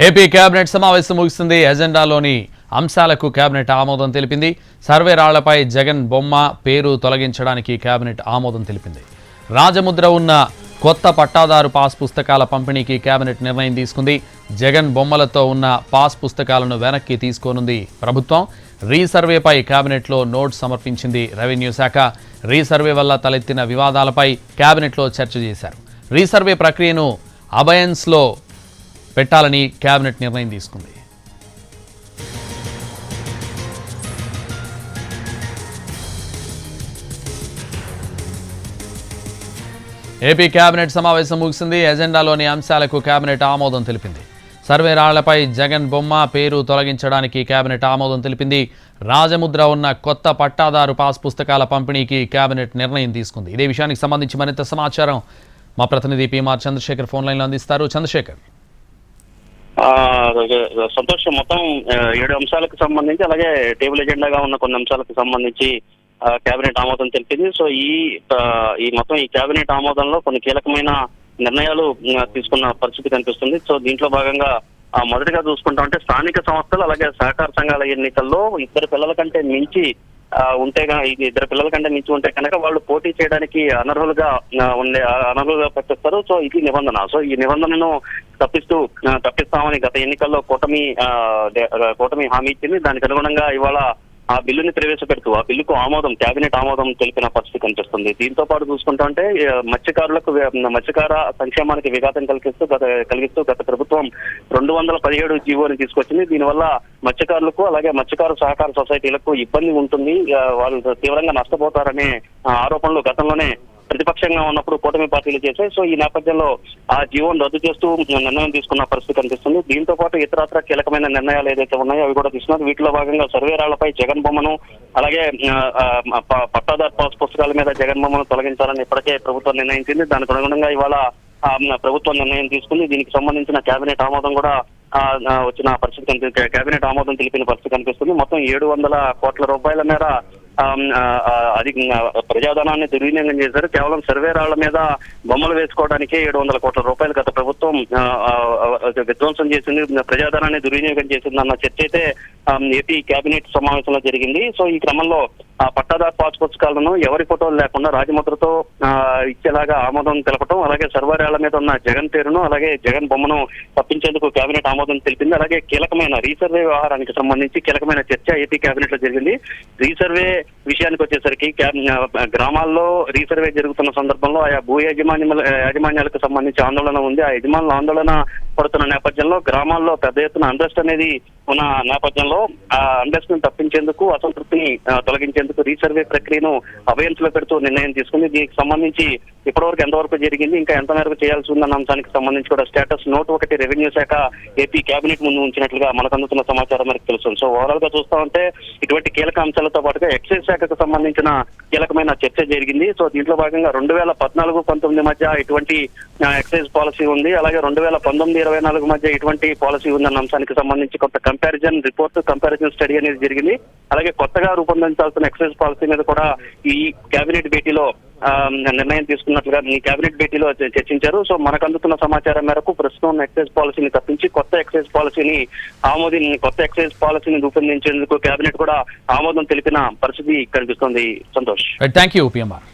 AP cabinet సమావేశం ముగిసింది. ఎజెండాలోని అంశాలకు కేబినెట్ ఆమోదం తెలిపింది. సర్వే రాళ్లపై జగన్ బొమ్మ పేరు తొలగించడానికి కేబినెట్ ఆమోదం తెలిపింది. రాజముద్ర ఉన్న కొత్త పట్టాదారు పాస్ పుస్తకాల పంపిణీకి కేబినెట్ నిర్ణయం తీసుకుంది. జగన్ బొమ్మలతో ఉన్న పాస్ పుస్తకాలను వెనక్కి తీసుకోనుంది ప్రభుత్వం. రీసర్వేపై కేబినెట్లో నోట్ సమర్పించింది రెవెన్యూ శాఖ. రీసర్వే వల్ల తలెత్తిన వివాదాలపై కేబినెట్లో చర్చ చేశారు. రీసర్వే ప్రక్రియను అబయన్స్లో పెట్టాలని కేబినెట్ నిర్ణయం తీసుకుంది. ఏపీ కేబినెట్ సమావేశం ముగిసింది. ఎజెండాలోని అంశాలకు కేబినెట్ ఆమోదం తెలిపింది. సర్వే రాళ్లపై జగన్ బొమ్మ పేరు తొలగించడానికి కేబినెట్ ఆమోదం తెలిపింది. రాజముద్ర ఉన్న కొత్త పట్టాదారు పాస్ పుస్తకాల పంపిణీకి కేబినెట్ నిర్ణయం తీసుకుంది. ఇదే విషయానికి సంబంధించి మరింత సమాచారం మా ప్రతినిధి పీఎంఆర్ చంద్రశేఖర్ ఫోన్ లైన్లో అందిస్తారు. చంద్రశేఖర్. సంతోషం. మొత్తం 7 అంశాలకు సంబంధించి అలాగే టేబుల్ ఎజెండాగా ఉన్న కొన్ని అంశాలకు సంబంధించి కేబినెట్ ఆమోదం తెలిపింది. సో ఈ మొత్తం ఈ కేబినెట్ ఆమోదంలో కొన్ని కీలకమైన నిర్ణయాలు తీసుకున్న పరిస్థితి కనిపిస్తుంది. సో దీంట్లో భాగంగా మొదటిగా చూసుకుంటామంటే స్థానిక సంస్థలు అలాగే సహకార సంఘాల ఎన్నికల్లో ఇద్దరు పిల్లల కంటే మించి ఉంటే కనుక వాళ్ళు పోటీ చేయడానికి అనర్హులుగా ప్రకటిస్తారు. సో ఇది నిబంధన. సో ఈ నిబంధనను తప్పిస్తామని గత ఎన్నికల్లో కూటమి హామీ ఇచ్చింది. దానికి అనుగుణంగా ఇవాళ ఆ బిల్లుని ప్రవేశపెడుతూ ఆ బిల్లుకు కేబినెట్ ఆమోదం తెలిపిన పరిస్థితి కనిపిస్తుంది. దీంతో పాటు చూసుకుంటామంటే మత్స్యకార సంక్షేమానికి విఘాతం కలిగిస్తూ గత ప్రభుత్వం 217 జీవోని తీసుకొచ్చింది. దీనివల్ల మత్స్యకారులకు అలాగే మత్స్యకార సహకార సొసైటీలకు ఇబ్బంది ఉంటుంది, వాళ్ళు తీవ్రంగా నష్టపోతారనే ఆరోపణలు గతంలోనే ప్రతిపక్షంగా ఉన్నప్పుడు కూటమి పార్టీలు చేశాయి. సో ఈ నేపథ్యంలో ఆ జీవోను రద్దు చేస్తూ నిర్ణయం తీసుకున్న పరిస్థితి కనిపిస్తుంది. దీంతో పాటు ఇతరత్ర కీలకమైన నిర్ణయాలు ఏదైతే ఉన్నాయో అవి కూడా తీసుకున్నారు. వీటిలో భాగంగా సర్వే రాళ్లపై జగన్ బొమ్మను అలాగే పట్టాదారు పాస్ పుస్తకాల మీద జగన్ బొమ్మను తొలగించాలని ఇప్పటికే ప్రభుత్వం నిర్ణయించింది. దానికి అనుగుణంగా ఇవాళ ప్రభుత్వం నిర్ణయం తీసుకుంది. దీనికి సంబంధించిన కేబినెట్ ఆమోదం కూడా వచ్చిన పరిస్థితి కనిపిస్తుంది. కేబినెట్ ఆమోదం తెలిపిన పరిస్థితి కనిపిస్తుంది. మొత్తం 700 కోట్ల రూపాయల మేర ప్రజాధనాన్ని దుర్వినియోగం చేశారు. కేవలం సర్వే రాళ్ల మీద బొమ్మలు వేసుకోవడానికి 700 కోట్ల రూపాయలు గత ప్రభుత్వం విధ్వంసం చేసింది, ప్రజాధనాన్ని దుర్వినియోగం చేసింది అన్న చర్చ అయితే ఏపీ కేబినెట్ సమావేశంలో జరిగింది. సో ఈ క్రమంలో పట్టాదారు పాస్ పుస్తకాలను ఎవరి ఫోటోలు లేకుండా రాజముద్రతో ఇచ్చేలాగా ఆమోదం తెలపడం, అలాగే సర్వే రాళ్ల మీద ఉన్న జగన్ పేరును అలాగే జగన్ బొమ్మను తప్పించేందుకు కేబినెట్ ఆమోదం తెలిపింది. అలాగే కీలకమైన రీసర్వే వ్యవహారానికి సంబంధించి కీలకమైన చర్చ ఏపీ కేబినెట్ లో జరిగింది. రీసర్వే విషయానికి వచ్చేసరికి గ్రామాల్లో రీసర్వే జరుగుతున్న సందర్భంలో ఆయా భూ యాజమాన్యాలకు సంబంధించి ఆందోళన ఉంది. ఆ యజమానులు ఆందోళన పడుతున్న నేపథ్యంలో గ్రామాల్లో పెద్ద ఎత్తున అన్రెస్ట్ అనేది ఉన్న నేపథ్యంలో ఆ అన్రెస్ట్ ను తప్పించేందుకు, అసంతృప్తిని తొలగించేందుకు రీసర్వే ప్రక్రియను అబయన్స్ లో పెడుతూ నిర్ణయం తీసుకుంది. దీనికి సంబంధించి ఇప్పటివరకు ఎంతవరకు జరిగింది, ఇంకా ఎంత మేరకు చేయాల్సి ఉందన్న అంశానికి సంబంధించి కూడా స్టేటస్ నోట్ 1 రెవెన్యూ శాఖ ఏపీ కేబినెట్ ముందు ఉంచినట్లుగా మనకు అందుతున్న సమాచారం మనకు తెలుస్తుంది. సో ఓవరాల్ గా చూస్తా ఉంటే ఇటువంటి కీలక అంశాలతో పాటుగా ఎక్సైజ్ శాఖకు సంబంధించిన కీలకమైన చర్చ జరిగింది. సో దీంట్లో భాగంగా 2014-19 మధ్య ఇటువంటి ఎక్సైజ్ పాలసీ ఉంది, అలాగే 2019-24 మధ్య ఇటువంటి పాలసీ ఉందన్న అంశానికి సంబంధించి కొంత కంపారిజన్ స్టడీ అనేది జరిగింది. అలాగే కొత్తగా రూపొందించాల్సిన ఎక్సైజ్ పాలసీ మీద కూడా ఈ కేబినెట్ భేటీలో నిర్ణయం తీసుకున్నట్లుగా ఈ కేబినెట్ భేటీలో చర్చించారు. సో మనకు అందుతున్న సమాచారం మేరకు ప్రస్తుతం ఉన్న ఎక్సైజ్ పాలసీని తప్పించి కొత్త ఎక్సైజ్ పాలసీని రూపొందించేందుకు కేబినెట్ కూడా ఆమోదం తెలిపిన పరిస్థితి కనిపిస్తోంది. సంతోష్. Thank you PMR.